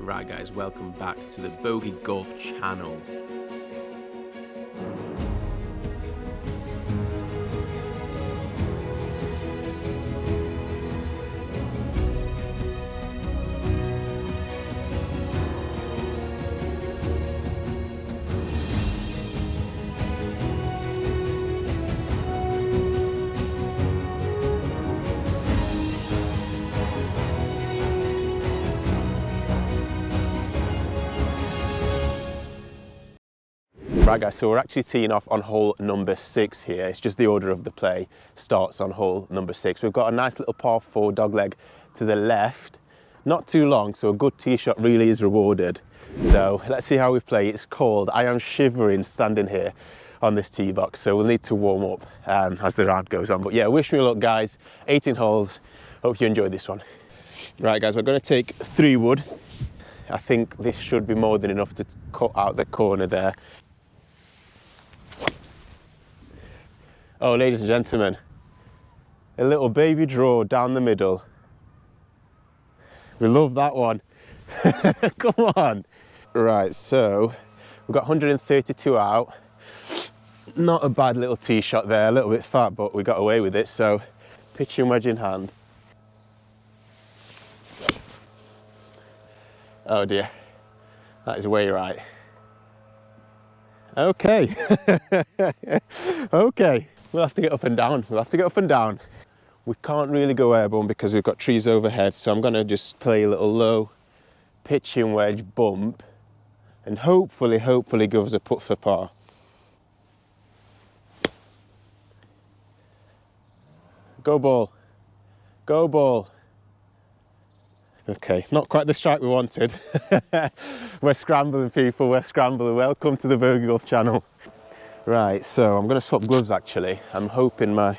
Right guys, welcome back to the Bogey Golf channel. Right guys, so we're actually teeing off on hole number 6 here. It's just the order of the play starts on hole number 6. We've got a nice little par 4 dogleg to the left. Not too long, so a good tee shot really is rewarded. So let's see how we play. It's cold. I am shivering standing here on this tee box, so we'll need to warm up as the round goes on. But yeah, wish me luck guys. 18 holes. Hope you enjoy this one. Right guys, we're going to take 3 wood. I think this should be more than enough to cut out the corner there. Oh, ladies and gentlemen, a little baby draw down the middle. We love that one. Come on. Right, so we've got 132 out. Not a bad little tee shot there, a little bit fat, but we got away with it. So pitching wedge in hand. Oh dear, that is way right. Okay, okay. We'll have to get up and down. We'll have to get up and down. We can't really go airborne because we've got trees overhead, so I'm gonna just play a little low pitching wedge bump and hopefully give us a putt for par. Go ball. Go ball. Okay, not quite the strike we wanted. We're scrambling people, we're scrambling. Welcome to the Bogey Golf channel. Right, so I'm going to swap gloves actually. I'm hoping the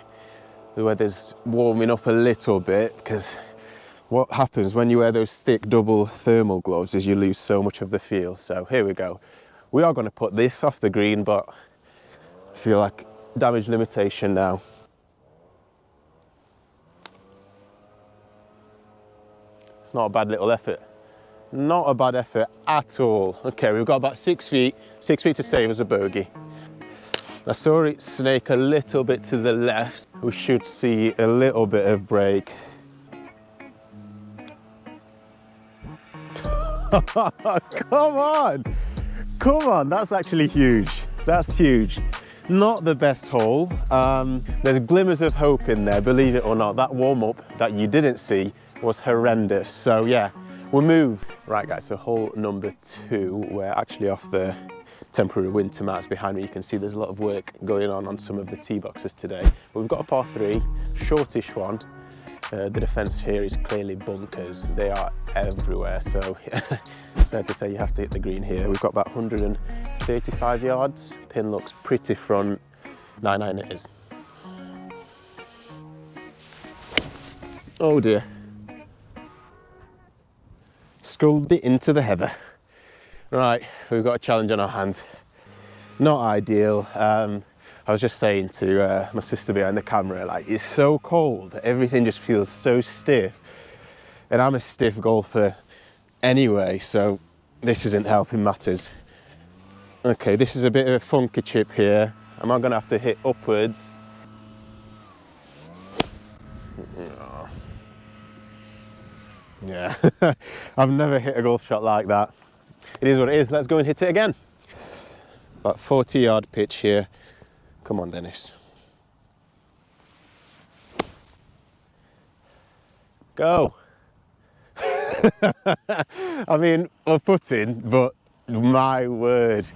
weather's warming up a little bit, because what happens when you wear those thick double thermal gloves is you lose so much of the feel. So here we go. We are going to put this off the green, but I feel like damage limitation now. It's not a bad little effort. Not a bad effort at all. Okay, we've got about 6 feet to save as a bogey. I saw it snake a little bit to the left. We should see a little bit of break. Come on! Come on, that's actually huge. That's huge. Not the best hole. There's glimmers of hope in there, believe it or not. That warm-up that you didn't see was horrendous. So yeah, we'll move. Right guys, so hole number 2, we're actually off the temporary winter mats behind me. You can see there's a lot of work going on some of the tee boxes today. But we've got a par 3, shortish one. The defence here is clearly bunkers. They are everywhere, so it's fair to say you have to hit the green here. We've got about 135 yards. Pin looks pretty front. 9-9 it is. Oh dear. Sculled it into the heather. Right, we've got a challenge on our hands. Not ideal. I was just saying to my sister behind the camera, like, it's so cold, everything just feels so stiff. And I'm a stiff golfer anyway, so this isn't helping matters. Okay, this is a bit of a funky chip here. Am I gonna have to hit upwards? Oh. Yeah, I've never hit a golf shot like that. It is what it is. Let's go and hit it again. About 40-yard pitch here. Come on, Dennis. Go. I mean, we're putting, but my word.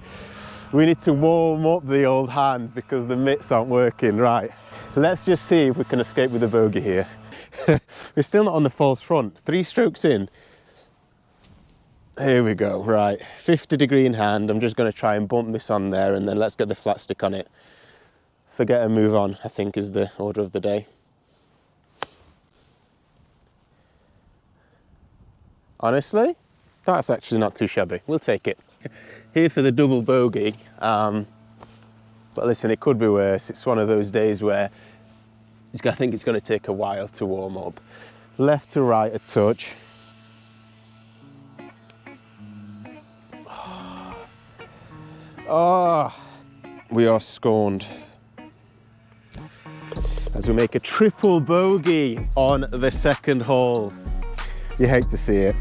We need to warm up the old hands because the mitts aren't working. Right, let's just see if we can escape with a bogey here. We're still not on the false front. 3 strokes in. Here we go, right, 50-degree in hand. I'm just going to try and bump this on there and then let's get the flat stick on it. Forget and move on, I think is the order of the day. Honestly, that's actually not too shabby. We'll take it. Here for the double bogey. But listen, it could be worse. It's one of those days where I think it's going to take a while to warm up. Left to right a touch. Oh, we are scorned as we make a triple bogey on the second hole. You hate to see it.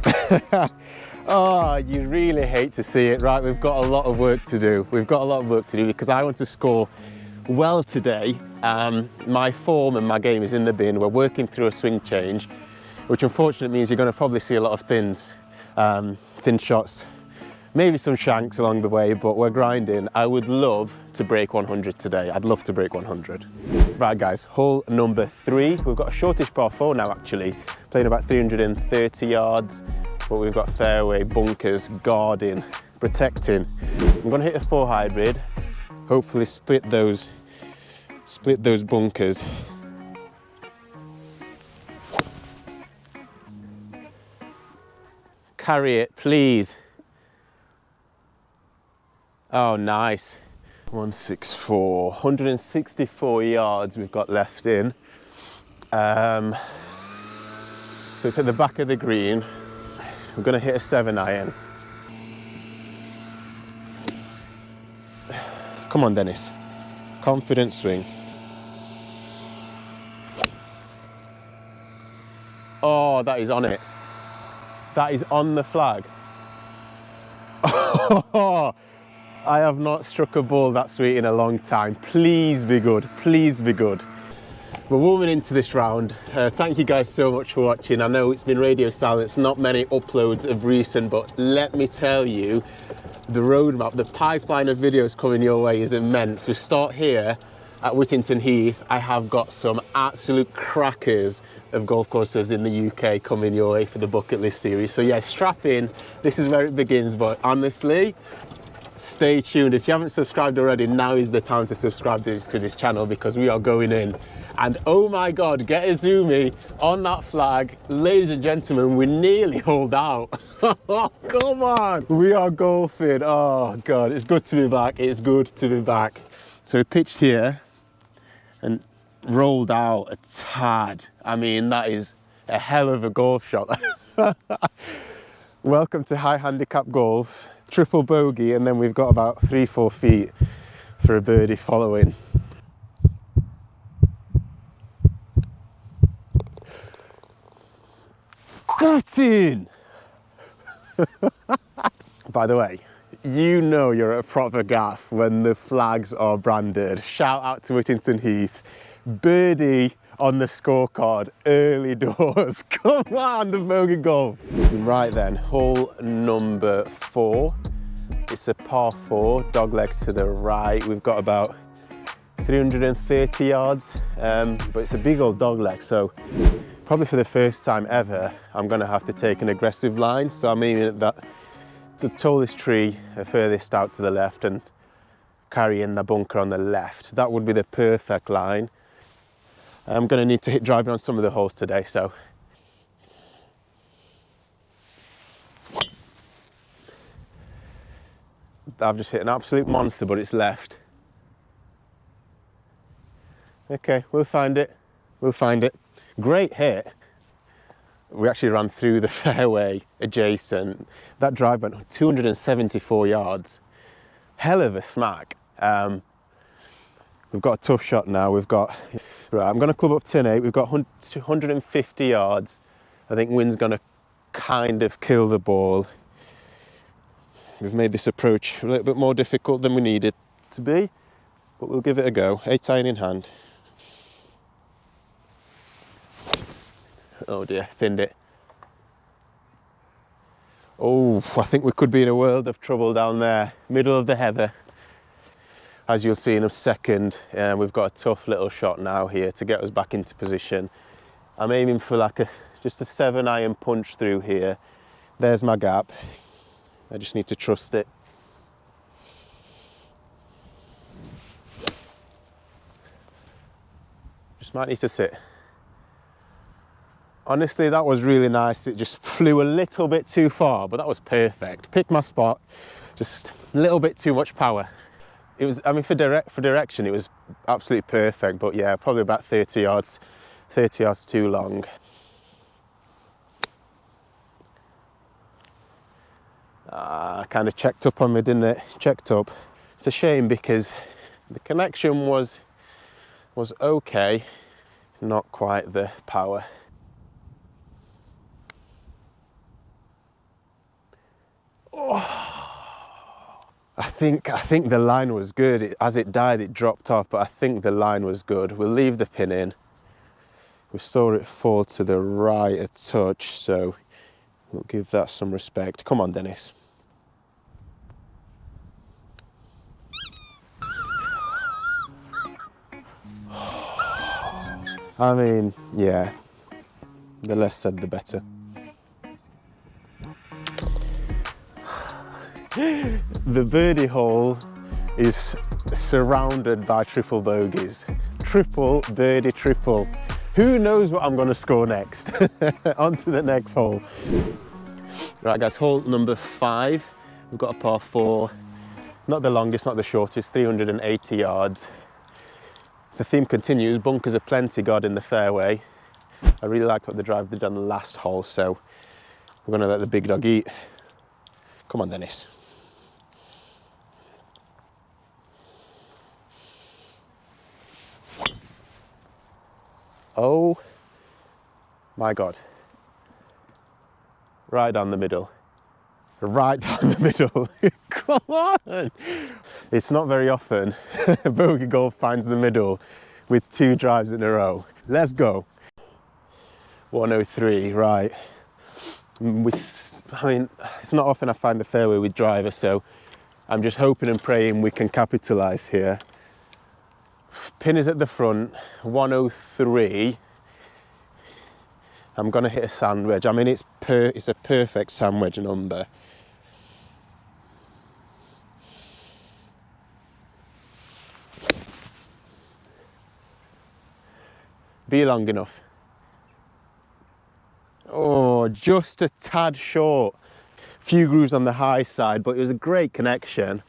Oh, you really hate to see it. Right, we've got a lot of work to do. We've got a lot of work to do because I want to score well today. My form and my game is in the bin. We're working through a swing change, which unfortunately means you're going to probably see a lot of thins, thin shots, maybe some shanks along the way, but we're grinding. I would love to break 100 today. I'd love to break 100. Right guys, hole number 3. We've got a shortish par 4 now actually, playing about 330 yards, but we've got fairway, bunkers, guarding, protecting. I'm gonna hit a 4 hybrid, hopefully split those bunkers. Carry it, please. Oh, nice. 164, 164 yards we've got left in. So it's at the back of the green. We're gonna hit a 7-iron. Come on, Dennis. Confident swing. Oh, that is on it. That is on the flag. Oh, I have not struck a ball that sweet in a long time. Please be good, please be good. We're warming into this round. Thank you guys so much for watching. I know it's been radio silence, not many uploads of recent, but let me tell you, the roadmap, the pipeline of videos coming your way is immense. We start here at Whittington Heath. I have got some absolute crackers of golf courses in the UK coming your way for the bucket list series. So yeah, strap in. This is where it begins, but honestly, stay tuned. If you haven't subscribed already, now is the time to subscribe to this channel because we are going in. And oh my God, get a zoomie on that flag. Ladies and gentlemen, we nearly holed out. Come on, we are golfing. Oh God, it's good to be back. It's good to be back. So we pitched here and rolled out a tad. I mean, that is a hell of a golf shot. Welcome to high handicap golf. Triple bogey, and then we've got about 3-4 feet for a birdie following. Got in! By the way, you know you're a proper gaff when the flags are branded. Shout out to Whittington Heath. Birdie on the scorecard, early doors. Come on, the bogey golf. Right then, hole number 4. It's a par 4, dogleg to the right. We've got about 330 yards, but it's a big old dogleg, so probably for the first time ever, I'm gonna have to take an aggressive line. So I'm aiming at the tallest tree, furthest out to the left, and carry in the bunker on the left. That would be the perfect line. I'm going to need to hit driving on some of the holes today, so. I've just hit an absolute monster, but it's left. Okay, we'll find it. We'll find it. Great hit. We actually ran through the fairway adjacent. That drive went 274 yards. Hell of a smack. We've got a tough shot now. We've got, right, I'm going to club up 10-8. We've got 150 yards. I think wind's going to kind of kill the ball. We've made this approach a little bit more difficult than we need it to be, but we'll give it a go. 8-iron in hand. Oh dear, thinned it. Oh, I think we could be in a world of trouble down there, middle of the heather. As you'll see in a second, we've got a tough little shot now here to get us back into position. I'm aiming for like just a 7-iron punch through here. There's my gap. I just need to trust it. Just might need to sit. Honestly, that was really nice. It just flew a little bit too far, but that was perfect. Picked my spot, just a little bit too much power. It was, I mean, for direction, it was absolutely perfect, but yeah, probably about 30 yards too long. Kind of checked up on me, didn't it? Checked up. It's a shame because the connection was okay, not quite the power. Oh, I think the line was good. As it died, it dropped off, but I think the line was good. We'll leave the pin in. We saw it fall to the right a touch, so we'll give that some respect. Come on, Dennis. I mean, yeah, the less said, the better. The birdie hole is surrounded by triple bogeys. Triple, birdie, triple. Who knows what I'm going to score next? On to the next hole. Right guys, hole number 5. We've got a par 4. Not the longest, not the shortest, 380 yards. The theme continues, bunkers are plenty God in the fairway. I really liked what the drive did on the last hole, so we're going to let the big dog eat. Come on, Dennis. Oh my God. Right down the middle. Right down the middle. Come on. It's not very often bogey golf finds the middle with 2 drives in a row. Let's go. 103, right. I mean, it's not often I find the fairway with driver, so I'm just hoping and praying we can capitalise here. Pin is at the front, 103. I'm going to hit a sand wedge. I mean, it's a perfect sand wedge number. Be long enough. Oh, just a tad short. Few grooves on the high side, but it was a great connection.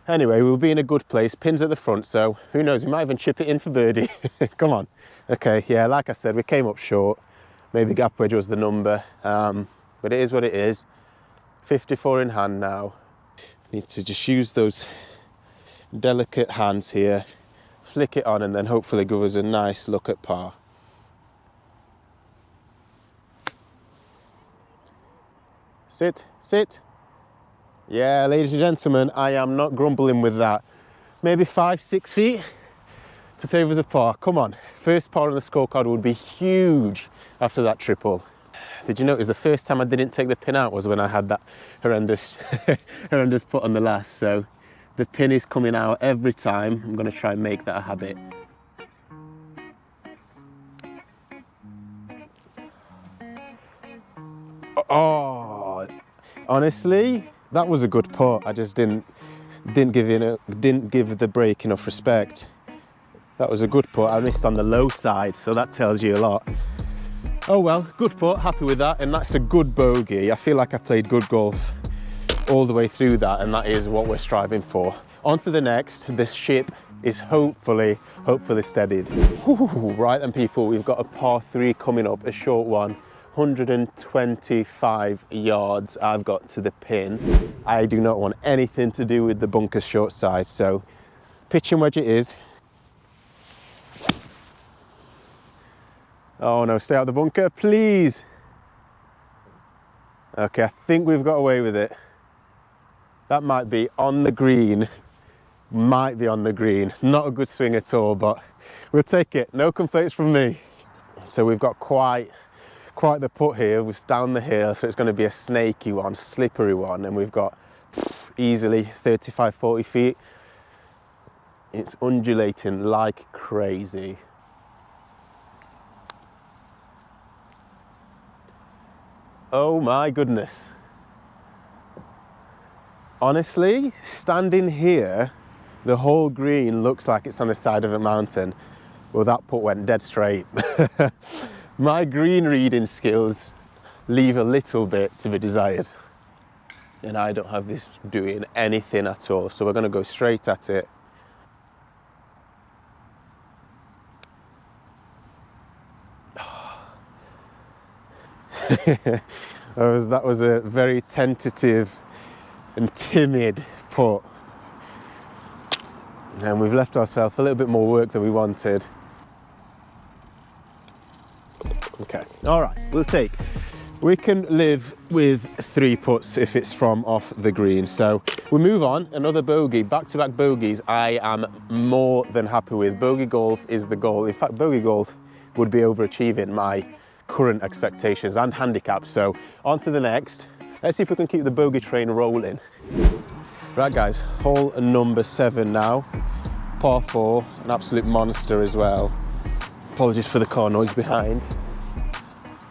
Anyway, we'll be in a good place. Pin's at the front, so who knows, we might even chip it in for birdie. Come on. Okay, yeah, like I said, we came up short. Maybe gap wedge was the number, but it is what it is. 54 in hand now. Need to just use those delicate hands here, flick it on, and then hopefully give us a nice look at par. Sit, sit. Yeah, ladies and gentlemen, I am not grumbling with that. Maybe 5-6 feet to save us a par. Come on, first par on the scorecard would be huge after that triple. Did you notice the first time I didn't take the pin out was when I had that horrendous, horrendous putt on the last, so the pin is coming out every time. I'm going to try and make that a habit. Oh, honestly, that was a good putt. I just didn't give the break enough respect. That was a good putt. I missed on the low side, so that tells you a lot. Oh well, good putt, happy with that, and that's a good bogey. I feel like I played good golf all the way through that, and that is what we're striving for. On to the next. This ship is hopefully steadied. Whew, right then people, we've got a par 3 coming up, a short one. 125 yards I've got to the pin. I do not want anything to do with the bunker's short side, so pitching wedge it is. Oh no, stay out of the bunker, please. Okay, I think we've got away with it. That might be on the green. Might be on the green. Not a good swing at all, but we'll take it. No complaints from me. So we've got quite the putt here. We're down the hill, so it's going to be a snaky one, slippery one, and we've got easily 35-40 feet. It's undulating like crazy. Oh my goodness. Honestly, standing here, the whole green looks like it's on the side of a mountain. Well, that putt went dead straight. My green reading skills leave a little bit to be desired. And I don't have this doing anything at all, so we're going to go straight at it. That was a very tentative and timid putt. And we've left ourselves a little bit more work than we wanted. Okay, all right, we'll take. We can live with 3 putts if it's from off the green. So we move on, another bogey, back-to-back bogeys I am more than happy with. Bogey golf is the goal. In fact, bogey golf would be overachieving my current expectations and handicap. So on to the next. Let's see if we can keep the bogey train rolling. Right guys, hole number 7 now. Par 4, an absolute monster as well. Apologies for the car noise behind.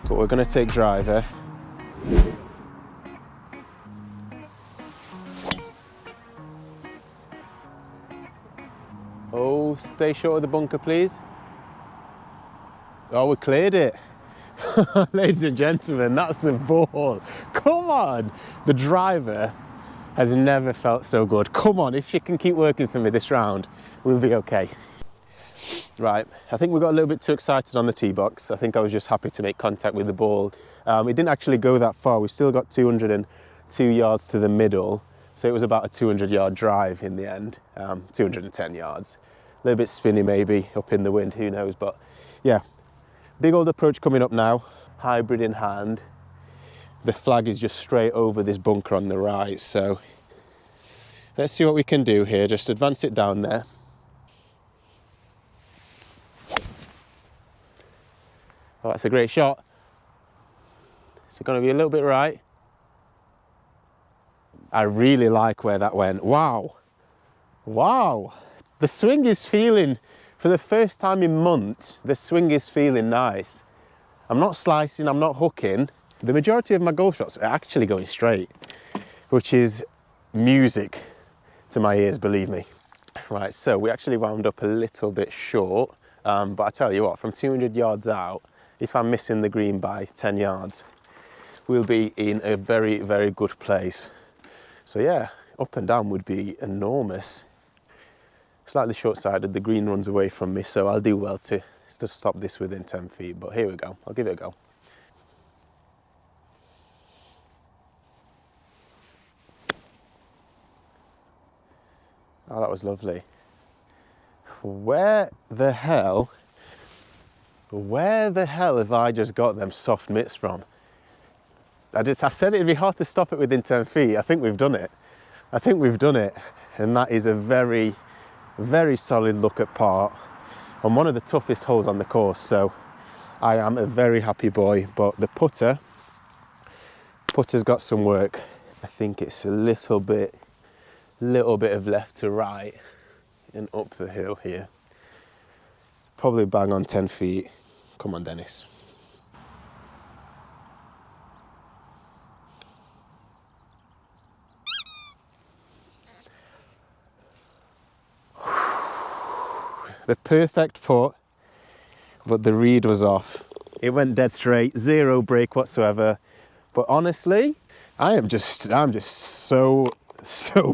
But we're going to take driver. Oh, stay short of the bunker, please. Oh, we cleared it. Ladies and gentlemen, that's a ball. Come on. The driver has never felt so good. Come on, if she can keep working for me this round, we'll be okay. Right, I think we got a little bit too excited on the tee box. I think I was just happy to make contact with the ball. It didn't actually go that far. We've still got 202 yards to the middle. So it was about a 200-yard drive in the end, 210 yards. A little bit spinny maybe, up in the wind, who knows. But yeah, big old approach coming up now, hybrid in hand. The flag is just straight over this bunker on the right. So let's see what we can do here. Just advance it down there. Oh, that's a great shot. Is it going to be a little bit right? I really like where that went. Wow. Wow. The swing is feeling, for the first time in months, the swing is feeling nice. I'm not slicing, I'm not hooking. The majority of my golf shots are actually going straight, which is music to my ears, believe me. Right, so we actually wound up a little bit short, but I tell you what, from 200 yards out, if I'm missing the green by 10 yards, we'll be in a very, very good place. So yeah, up and down would be enormous. Slightly short-sided, the green runs away from me, so I'll do well to stop this within 10 feet, but here we go, I'll give it a go. Oh, that was lovely. Where the hell have I just got them soft mitts from? I said it'd be hard to stop it within 10 feet. I think we've done it. I think we've done it. And that is a very, very solid look at par on one of the toughest holes on the course. So I am a very happy boy, but the putter's got some work. I think it's a little bit of left to right and up the hill here. Probably bang on 10 feet. Come on, Dennis. The perfect putt, but the read was off. It went dead straight, 0 break whatsoever. But honestly, I'm just so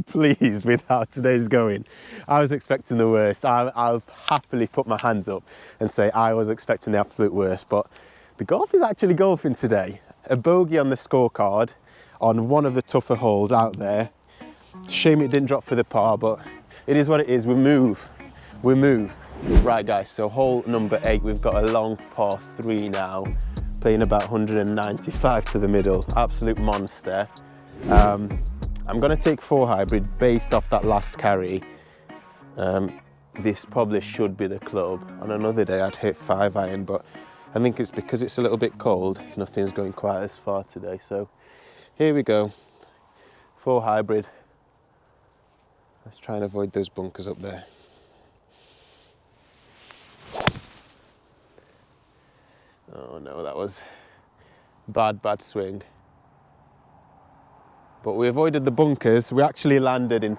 pleased with how today's going. I was expecting the worst. I'll happily put my hands up and say I was expecting the absolute worst, but the golf is actually golfing today. A bogey on the scorecard on one of the tougher holes out there. Shame it didn't drop for the par, but it is what it is. We move. Right guys, so hole number 8, we've got a long par 3 now, playing about 195 to the middle, absolute monster. I'm going to take 4 hybrid based off that last carry. This probably should be the club. On another day I'd hit 5 iron, but I think it's because it's a little bit cold, nothing's going quite as far today. So here we go, 4 hybrid. Let's try and avoid those bunkers up there. Oh no, that was bad swing. But we avoided the bunkers. We actually landed in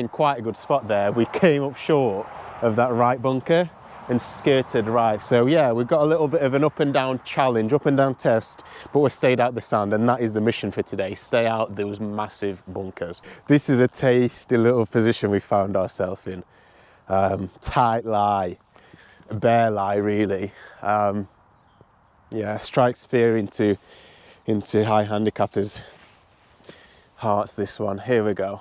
quite a good spot there. We came up short of that right bunker and skirted right. So yeah, we've got a little bit of an up and down challenge, up and down test, but we stayed out the sand, and that is the mission for today. Stay out those massive bunkers. This is a tasty little position we found ourselves in. Tight lie, bare lie really. Yeah, strikes fear into high handicappers' hearts, this one. Here we go.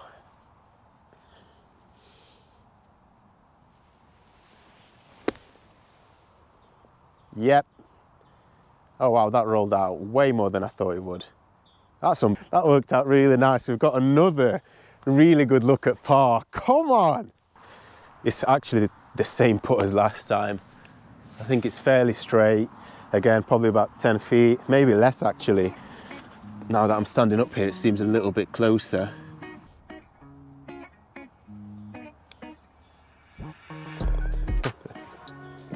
Yep. Oh wow, that rolled out way more than I thought it would. That worked out really nice. We've got another really good look at par. Come on! It's actually the same putt as last time. I think it's fairly straight. Again, probably about 10 feet, maybe less actually. Now that I'm standing up here, it seems a little bit closer.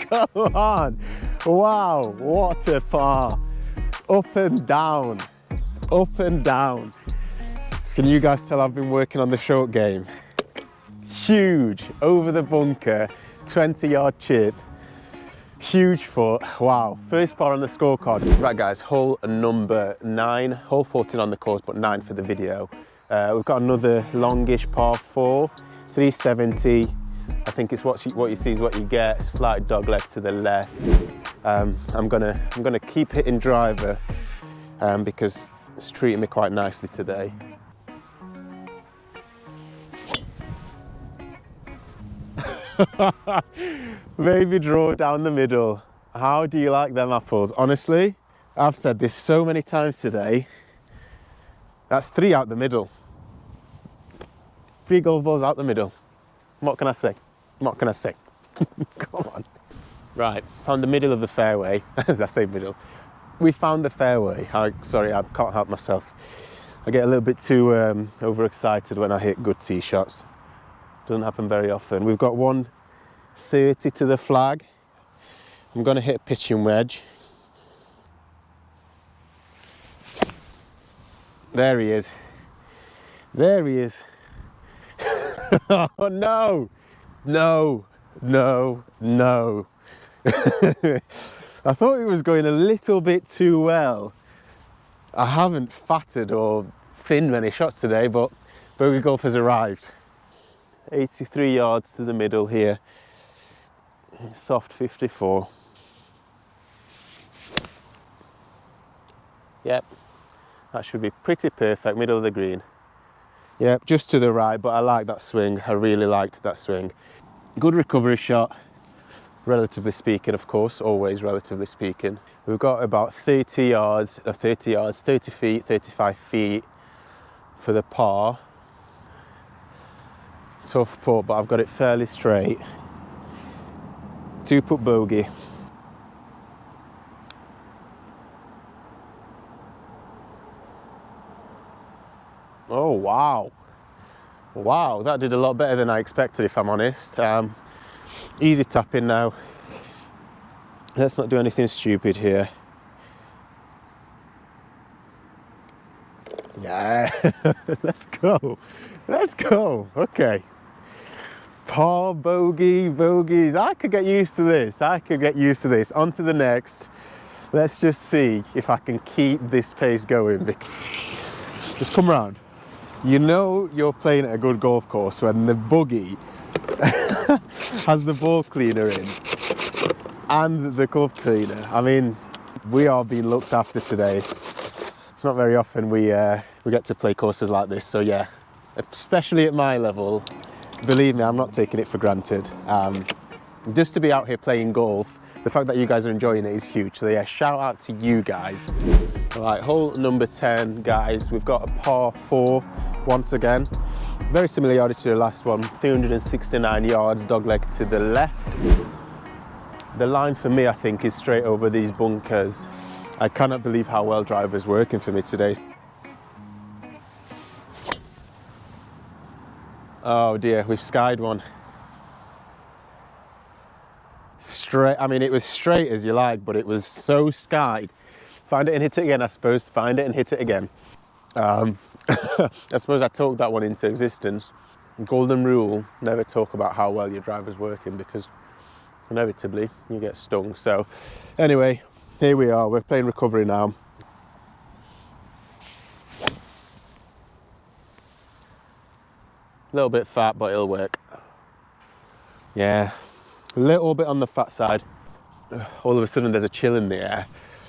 Come on! Wow, what a par! Up and down, up and down. Can you guys tell I've been working on the short game? Huge, over the bunker, 20-yard chip. Huge foot, wow. First par on the scorecard. Right guys, hole number 9, hole 14 on the course, but 9 for the video. We've got another longish par 4, 370. I think it's what you see is what you get. Slight dog leg to the left. I'm gonna keep hitting driver because it's treating me quite nicely today. Baby draw down the middle. How do you like them apples? Honestly, I've said this so many times today. That's 3 out the middle. 3 golf balls out the middle. What can I say? What can I say? Come on. Right, found the middle of the fairway. As I say middle. We found the fairway. Sorry, I can't help myself. I get a little bit too overexcited when I hit good tee shots. Doesn't happen very often. We've got 130 to the flag. I'm going to hit a pitching wedge. There he is. There he is. Oh no! No, no, no. I thought it was going a little bit too well. I haven't fatted or thinned many shots today, but bogey golf has arrived. 83 yards to the middle here. Soft 54. Yep, that should be pretty perfect, middle of the green. Yep, just to the right, but I like that swing. I really liked that swing. Good recovery shot, relatively speaking, of course, always relatively speaking. We've got about 30 feet, 35 feet for the par. Tough putt, but I've got it fairly straight. 2-putt bogey. Oh wow. Wow, that did a lot better than I expected, if I'm honest. Easy tapping now. Let's not do anything stupid here. Yeah, let's go. Let's go. Okay. Par, bogey, bogeys. I could get used to this. I could get used to this. On to the next. Let's just see if I can keep this pace going. Just come round. You know you're playing at a good golf course when the buggy has the ball cleaner in and the club cleaner. I mean, we are being looked after today. It's not very often we get to play courses like this, so yeah, especially at my level, believe me, I'm not taking it for granted. Just to be out here playing golf, the fact that you guys are enjoying it is huge. So yeah, shout out to you guys. All right, hole number 10, guys. We've got a par 4 once again. Very similar yardage to the last one, 369 yards, dogleg to the left. The line for me, I think, is straight over these bunkers. I cannot believe how well driver's working for me today. Oh dear, we've skied one. Straight, I mean, it was straight as you like, but it was so skied. Find it and hit it again, I suppose. Find it and hit it again. I suppose I talked that one into existence. Golden rule, never talk about how well your driver's working because inevitably you get stung. So anyway, here we are, we're playing recovery now. A little bit fat, but it'll work. Yeah, a little bit on the fat side. All of a sudden there's a chill in the air.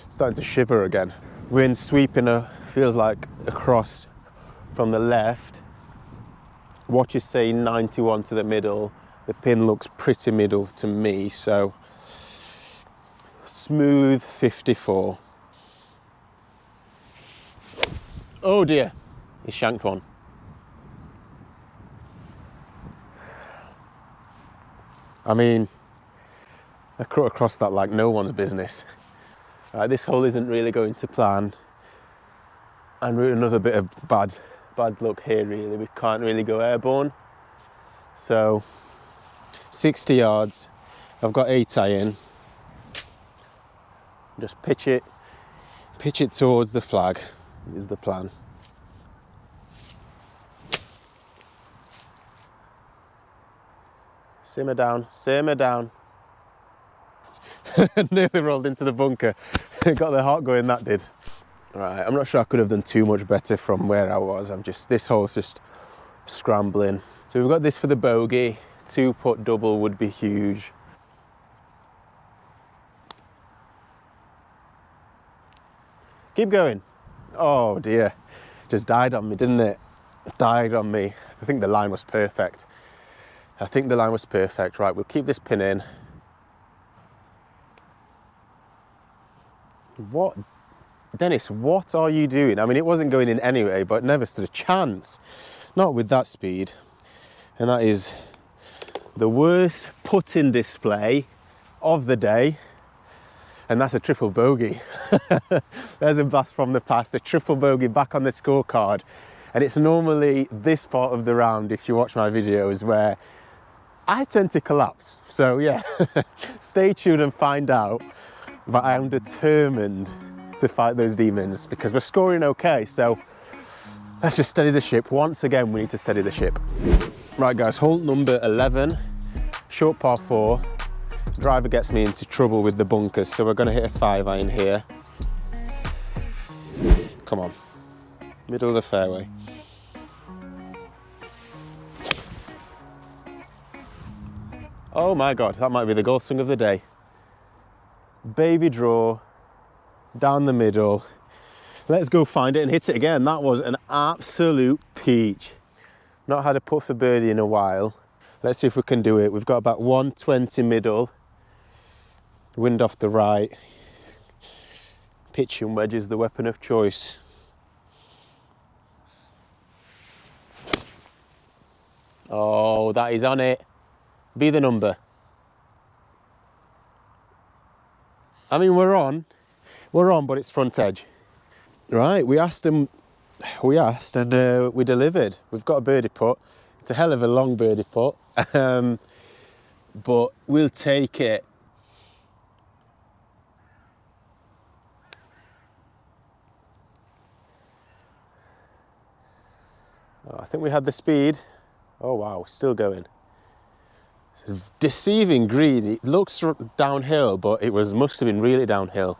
Starting to shiver again. Wind sweeping, feels like across from the left. Watch is saying 91 to the middle. The pin looks pretty middle to me, so smooth 54. Oh dear, he shanked one. I mean, I cut across that like no one's business. This hole isn't really going to plan. And another bit of bad luck here really. We can't really go airborne. So 60 yards, I've got 8 iron. Just pitch it towards the flag is the plan. Simmer down, simmer down. Nearly rolled into the bunker. Got the heart going, that did. Right, I'm not sure I could have done too much better from where I was. This hole's just scrambling. So we've got this for the bogey. 2-putt double would be huge. Keep going. Oh dear, just died on me, didn't it? Died on me. I think the line was perfect. Right, we'll keep this pin in. What? Dennis, what are you doing? I mean, it wasn't going in anyway, but never stood a chance. Not with that speed. And that is the worst putting display of the day. And that's a triple bogey. There's a blast from the past, a triple bogey back on the scorecard. And it's normally this part of the round, if you watch my videos, where I tend to collapse. So yeah, stay tuned and find out. But I am determined to fight those demons because we're scoring okay. So let's just steady the ship. Once again, we need to steady the ship. Right guys, hole number 11, short par 4. Driver gets me into trouble with the bunkers, so we're gonna hit a 5 iron here. Come on, middle of the fairway. Oh my God, that might be the golf swing of the day. Baby draw, down the middle. Let's go find it and hit it again. That was an absolute peach. Not had a putt for birdie in a while. Let's see if we can do it. We've got about 120 middle. Wind off the right. Pitch and wedge is the weapon of choice. Oh, that is on it. Be the number. I mean, we're on, but it's front edge. Right, we asked and we delivered. We've got a birdie putt. It's a hell of a long birdie putt, but we'll take it. Oh, I think we had the speed. Oh wow, still going. It's a deceiving green. It looks downhill, but it must have been really downhill.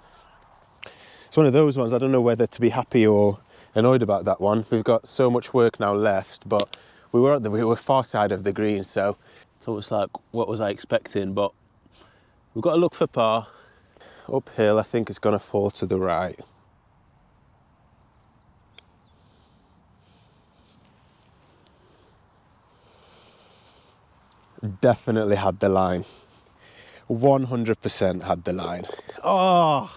It's one of those ones, I don't know whether to be happy or annoyed about that one. We've got so much work now left, but we were far side of the green, so it's almost like, what was I expecting? But we've got to look for par. Uphill, I think it's going to fall to the right. Definitely had the line. 100% had the line. Oh,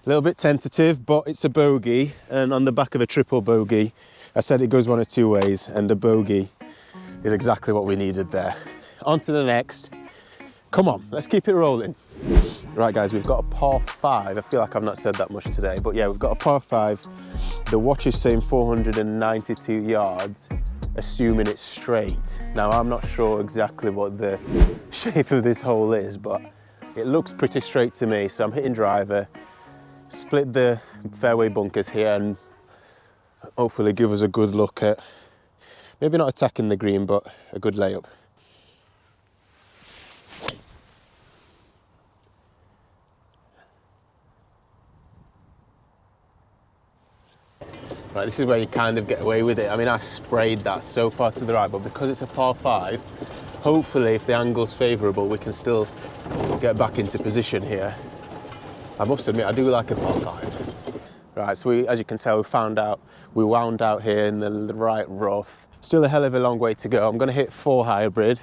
a little bit tentative, but it's a bogey, and on the back of a triple bogey, I said it goes one of two ways, and a bogey is exactly what we needed there. On to the next. Come on, let's keep it rolling. Right guys, we've got a par 5. I feel like I've not said that much today, but yeah, we've got a par 5. The watch is saying 492 yards, assuming it's straight. Now, I'm not sure exactly what the shape of this hole is, but it looks pretty straight to me. So I'm hitting driver, split the fairway bunkers here, and hopefully give us a good look at, maybe not attacking the green, but a good layup. Right, this is where you kind of get away with it. I mean, I sprayed that so far to the right, but because it's a par 5, hopefully if the angle's favourable, we can still get back into position here. I must admit, I do like a par 5. Right, so as you can tell, we wound out here in the right rough. Still a hell of a long way to go. I'm gonna hit 4 hybrid,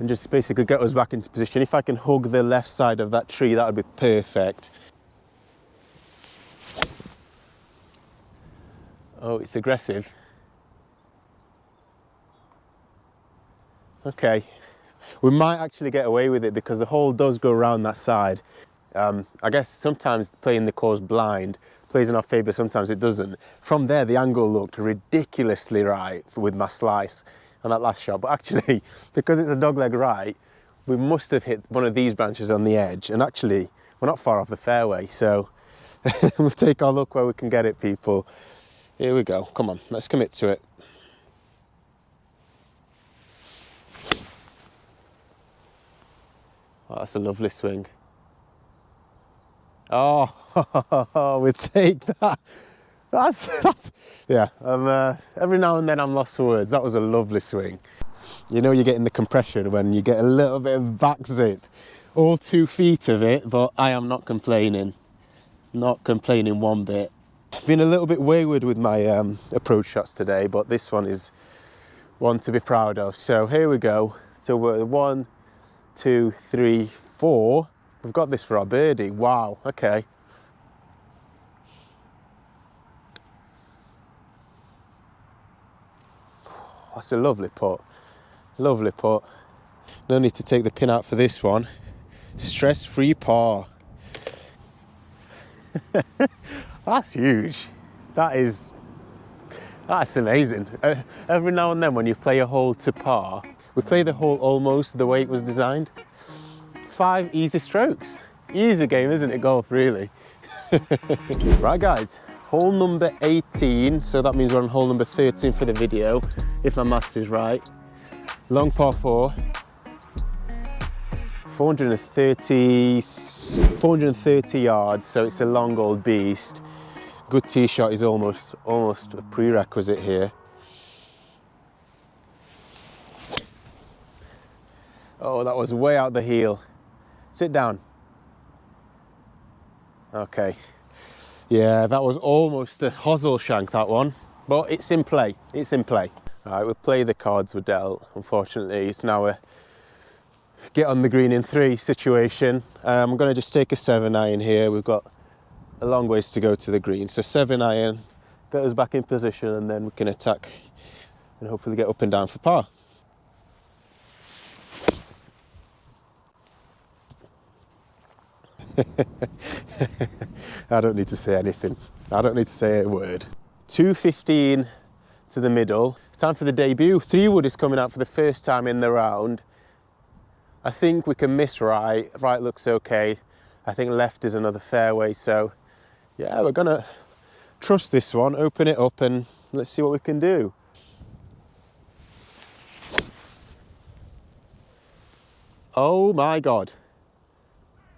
and just basically get us back into position. If I can hug the left side of that tree, that would be perfect. Oh, it's aggressive. Okay, we might actually get away with it because the hole does go around that side. I guess sometimes playing the course blind plays in our favour, sometimes it doesn't. From there, the angle looked ridiculously right with my slice on that last shot, but actually, because it's a dogleg right, we must have hit one of these branches on the edge, and actually, we're not far off the fairway, so we'll take our luck where we can get it, people. Here we go, come on, let's commit to it. Oh, that's a lovely swing. Oh, we take that. That's yeah. Every now and then I'm lost for words. That was a lovely swing. You know, you're getting the compression when you get a little bit of back zip, all 2 feet of it. But I am not complaining. Not complaining one bit. Been a little bit wayward with my approach shots today, but this one is one to be proud of. So here we go. So we're 1, 2, 3, 4. We've got this for our birdie. Wow, okay. That's a lovely putt. Lovely putt. No need to take the pin out for this one. Stress-free par. That's huge. That's amazing. Every now and then when you play a hole to par, we play the hole almost the way it was designed. 5 easy strokes. Easy game, isn't it, golf, really? Right, guys, hole number 18, so that means we're on hole number 13 for the video, if my maths is right. Long par 4. 430 yards, so it's a long old beast. Good tee shot is almost a prerequisite here. Oh, that was way out the heel. Sit down. Okay. Yeah, that was almost a hosel shank, that one. But it's in play. It's in play. Right, we'll play the cards we're dealt. Unfortunately, it's now a get on the green in 3 situation. I'm going to just take a 7-iron here. We've got a long ways to go to the green. So 7-iron, get us back in position, and then we can attack and hopefully get up and down for par. I don't need to say anything. I don't need to say a word. 215 to the middle. It's time for the debut. 3-wood is coming out for the first time in the round. I think we can miss right. Right looks okay. I think left is another fairway. So yeah, we're gonna trust this one, open it up, and let's see what we can do. Oh my God.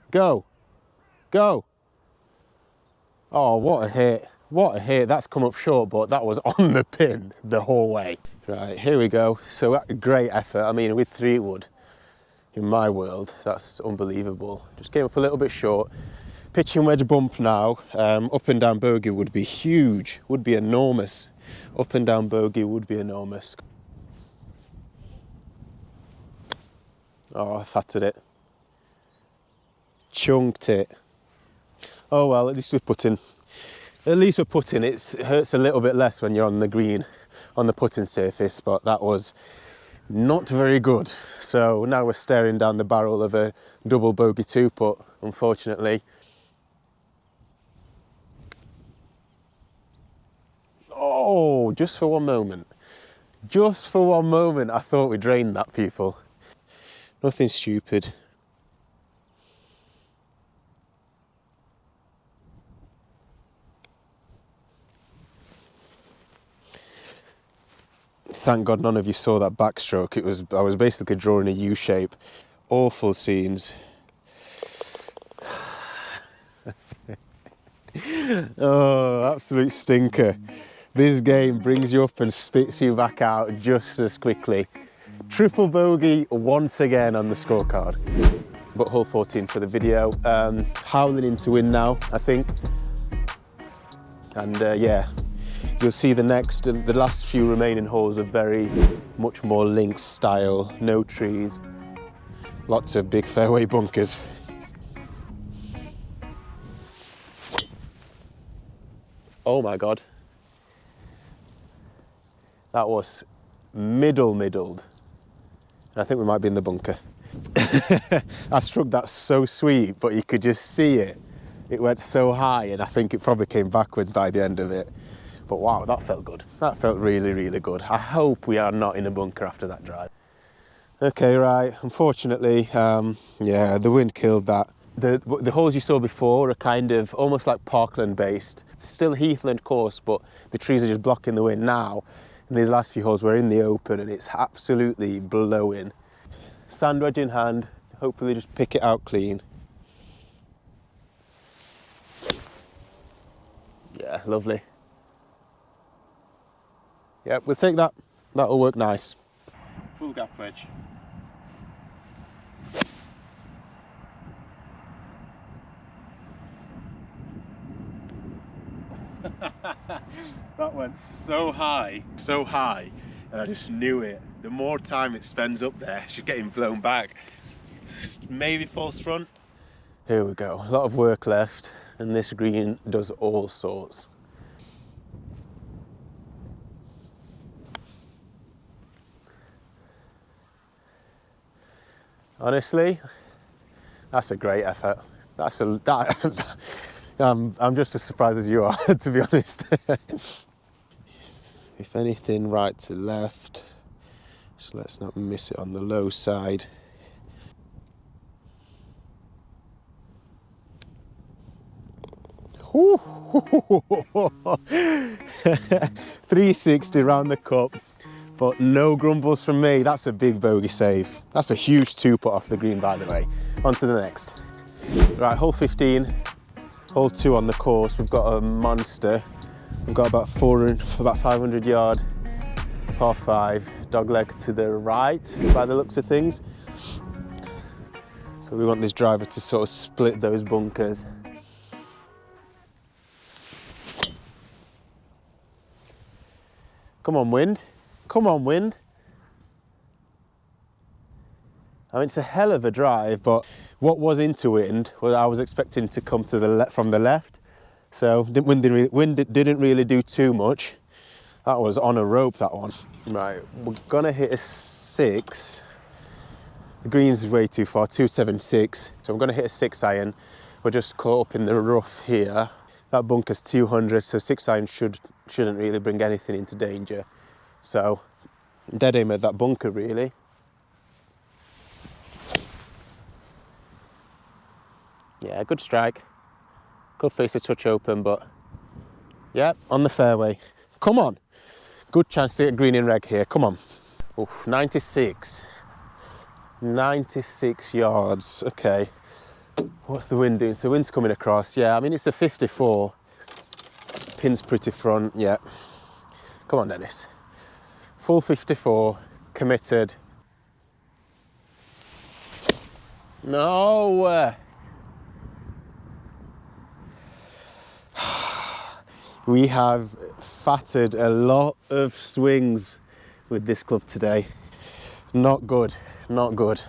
Go. Go. Oh, what a hit. What a hit. That's come up short, but that was on the pin the whole way. Right, here we go. So great effort. I mean, with 3-wood, in my world, that's unbelievable. Just came up a little bit short. Pitching wedge bump now. Up and down bogey would be huge, would be enormous. Up and down bogey would be enormous. Oh, I fatted it. Chunked it. Oh well, at least we're putting. At least we're putting. It hurts a little bit less when you're on the green, on the putting surface, but that was not very good. So now we're staring down the barrel of a double bogey 2-putt, unfortunately. Oh, just for one moment. Just for one moment, I thought we drained that, people. Nothing stupid. Thank God none of you saw that backstroke. I was basically drawing a U shape. Awful scenes. Oh, absolute stinker. This game brings you up and spits you back out just as quickly. Triple bogey once again on the scorecard. But hole 14 for the video. Howling in to win now, I think. And yeah. You'll see the last few remaining holes are very much more links style, no trees, Lots of big fairway bunkers. Oh my God. That was middled. I think we might be in the bunker. I struck that so sweet, but you could just see it. It went so high, and I think it probably came backwards by the end of it. But wow, that felt good. That felt really, really good. I hope we are not in a bunker after that drive. Okay, right. Unfortunately, yeah, the wind killed that. The holes you saw before are kind of almost like parkland based. Still heathland course, but the trees are just blocking the wind now. And these last few holes were in the open, and it's absolutely blowing. Sand wedge in hand, hopefully just pick it out clean. Yeah, lovely. Yeah, we'll take that. That'll work nice. Full gap wedge. That went so high, and I just knew it. The more time it spends up there, it's just getting blown back. Maybe false front. Here we go, a lot of work left, and this green does all sorts. Honestly, that's a great effort. I'm just as surprised as you are, to be honest. If anything, right to left. So let's not miss it on the low side. Woo! 360 round the cup, but no grumbles from me. That's a big bogey save. That's a huge 2-putt off the green, by the way. On to the next. Right, hole 15, hole 2 on the course. We've got a monster. We've got about 500 yard par 5, dog leg to the right by the looks of things. So we want this driver to sort of split those bunkers. Come on, wind. Come on, wind. I mean, it's a hell of a drive, but what was into wind was I was expecting to come to from the left. So wind didn't really do too much. That was on a rope, that one. Right, we're gonna hit a 6. The green's way too far, 276. So I'm gonna hit a 6 iron. We're just caught up in the rough here. That bunker's 200, so 6 iron shouldn't really bring anything into danger. So dead aim at that bunker, really. Yeah, good strike. Could face a touch open, but yeah, on the fairway. Come on. Good chance to get green in reg here. Come on. Oof, 96. 96 yards. Okay. What's the wind doing? So the wind's coming across. Yeah, I mean, it's a 54. Pin's pretty front. Yeah. Come on, Dennis. Full 54. Committed. No. We have fattered a lot of swings with this club today. Not good, not good.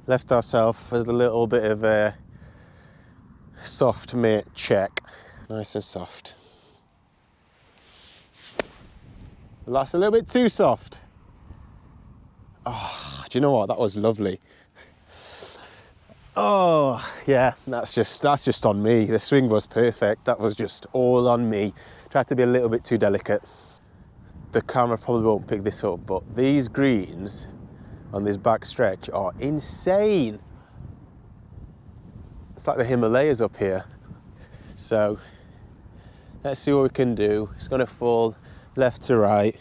Left ourselves with a little bit of a soft mate check. Nice and soft. That's a little bit too soft. Oh, do you know what? That was lovely. Oh, yeah, that's just on me. The swing was perfect. That was just all on me. Tried to be a little bit too delicate. The camera probably won't pick this up, but these greens on this back stretch are insane. It's like the Himalayas up here. So let's see what we can do. It's going to fall left to right.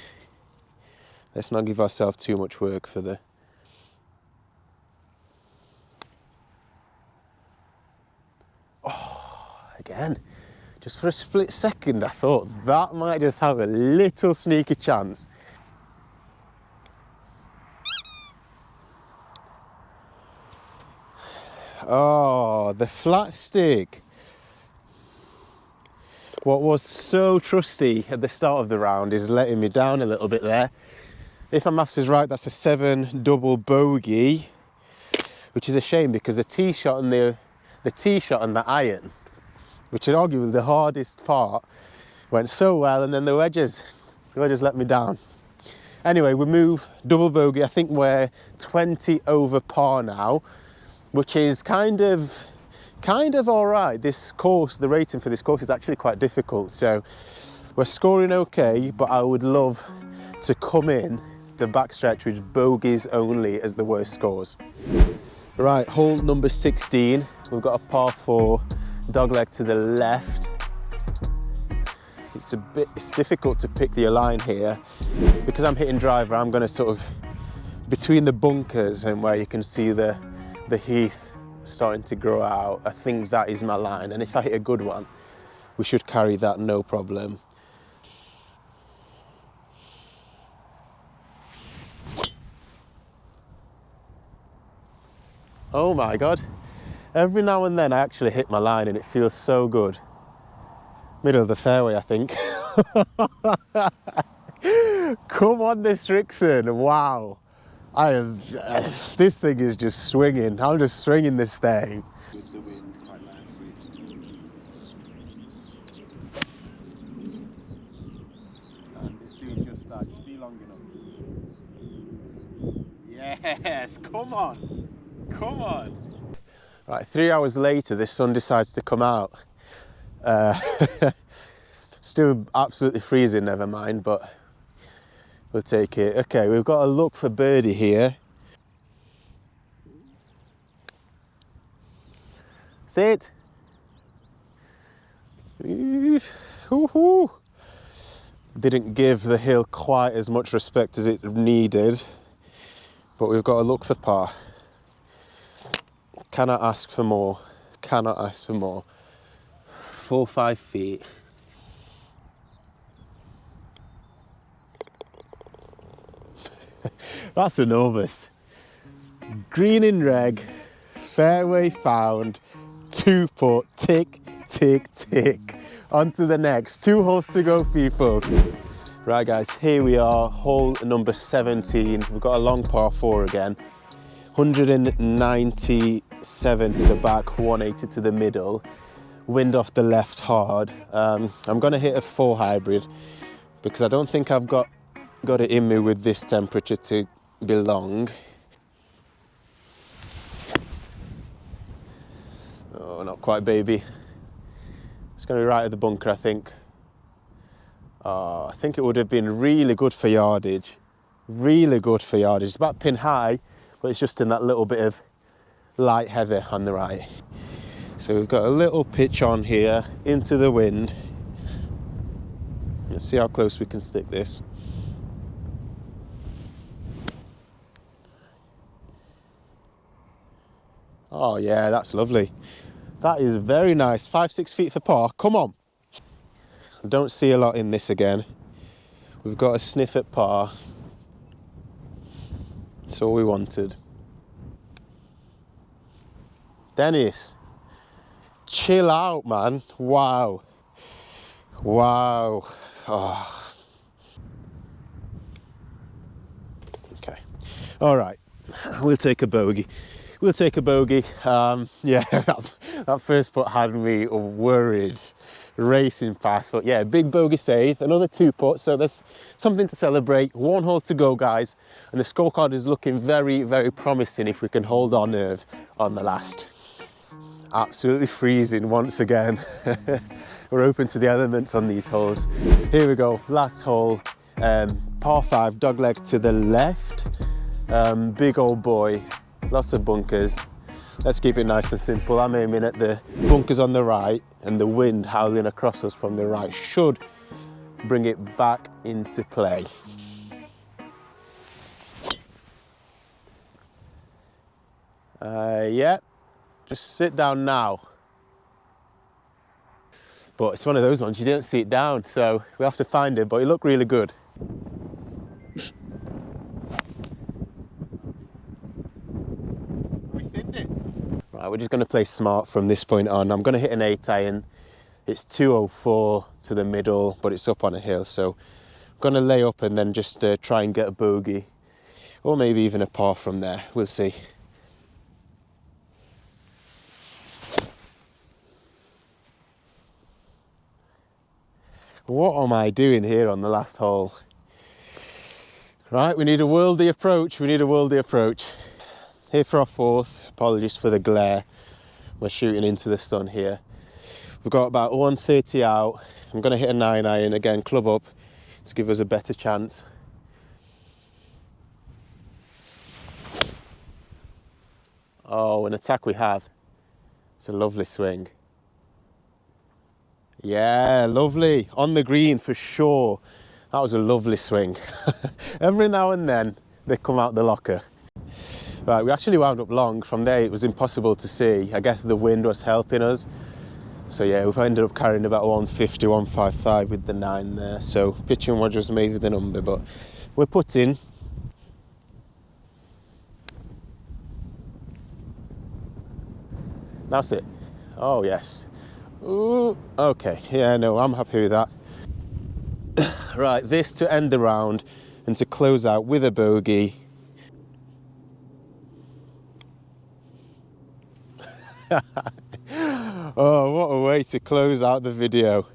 Let's not give ourselves too much work for the... Oh, again. Just for a split second, I thought that might just have a little sneaky chance. Oh, the flat stick. What was so trusty at the start of the round is letting me down a little bit there. If my maths is right, that's a 7 double bogey. which is a shame because the tee shot and the tee shot and the iron, which is arguably the hardest part, went so well, and then the wedges let me down. Anyway, we move, double bogey. I think we're 20 over par now, which is kind of all right. This course, the rating for this course is actually quite difficult, so we're scoring okay, but I would love to come in the backstretch with bogeys only as the worst scores. Right, hole number 16. We've got a par 4, dogleg to the left. It's difficult to pick the line here. Because I'm hitting driver, I'm going to sort of, between the bunkers and where you can see the heath starting to grow out, I think that is my line. And if I hit a good one, we should carry that no problem. Oh my God. Every now and then I actually hit my line and it feels so good. Middle of the fairway, I think. Come on, this Strixon, wow. This thing is just swinging. I'm just swinging this thing. With the wind quite nicely. And it's doing just that, just be long enough. Yes, come on, come on. Right, 3 hours later, the sun decides to come out. Still absolutely freezing, never mind, but we'll take it. Okay, we've got a look for birdie here. Sit. Didn't give the hill quite as much respect as it needed, but we've got a look for par. Cannot ask for more. Cannot ask for more. 4 or 5 feet. That's enormous. Green in reg, fairway found, 2 putt, tick, tick, tick. On to the next. 2 holes to go, people. Right guys, here we are, hole number 17. We've got a long par 4 again. 197 to the back, 180 to the middle. Wind off the left hard. I'm gonna hit a 4 hybrid because I don't think I've got it in me with this temperature to be long. Oh, not quite, baby. It's gonna be right at the bunker, I think. Oh, I think it would have been really good for yardage. Really good for yardage. It's about pin high, but it's just in that little bit of light heather on the right. So we've got a little pitch on here into the wind. Let's see how close we can stick this. Oh yeah, that's lovely. That is very nice. 5-6 feet for par. Come on. I don't see a lot in this again. We've got a sniff at par. That's all we wanted. Dennis, chill out, man. Wow. Wow. Oh. Okay. All right. We'll take a bogey. We'll take a bogey. Yeah, that first putt had me worried, racing fast. But yeah, big bogey save, another 2 putts. So there's something to celebrate. 1 hole to go, guys. And the scorecard is looking very, very promising if we can hold our nerve on the last. Absolutely freezing once again. We're open to the elements on these holes. Here we go, last hole. Par 5, dogleg to the left. Big old boy. Lots of bunkers. Let's keep it nice and simple. I'm aiming at the bunkers on the right, and the wind howling across us from the right should bring it back into play. Yeah, just sit down now. But it's one of those ones, you don't see it down, so we have to find it, but it looked really good. Right, we're just going to play smart from this point on. I'm going to hit an 8 iron. It's 204 to the middle, but it's up on a hill, so I'm going to lay up and then just try and get a bogey, or maybe even a par from there. We'll see. What am I doing here on the last hole? Right, we need a worldly approach, we need a worldly approach. Here for our fourth, apologies for the glare. We're shooting into the sun here. We've got about 130 out. I'm gonna hit a 9-iron again, club up, to give us a better chance. Oh, an attack we have. It's a lovely swing. Yeah, lovely. On the green for sure. That was a lovely swing. Every now and then they come out the locker. Right, we actually wound up long. From there it was impossible to see. I guess the wind was helping us. So yeah, we've ended up carrying about 150, 155 with the 9 there. So pitching wedge was maybe the number, but we're putting. That's it. Oh yes. Ooh, okay, yeah, no, I'm happy with that. Right, this to end the round and to close out with a bogey. Oh, what a way to close out the video.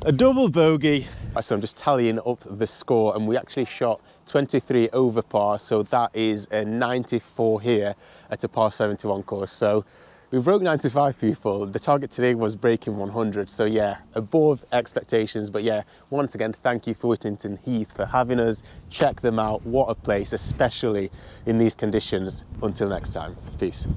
A double bogey. So I'm just tallying up the score, and we actually shot 23 over par, so that is a 94 here at a par 71 course. So we broke 95, people. The target today was breaking 100. So yeah, above expectations. But yeah, once again, thank you for Whittington Heath for having us. Check them out. What a place, especially in these conditions. Until next time, peace.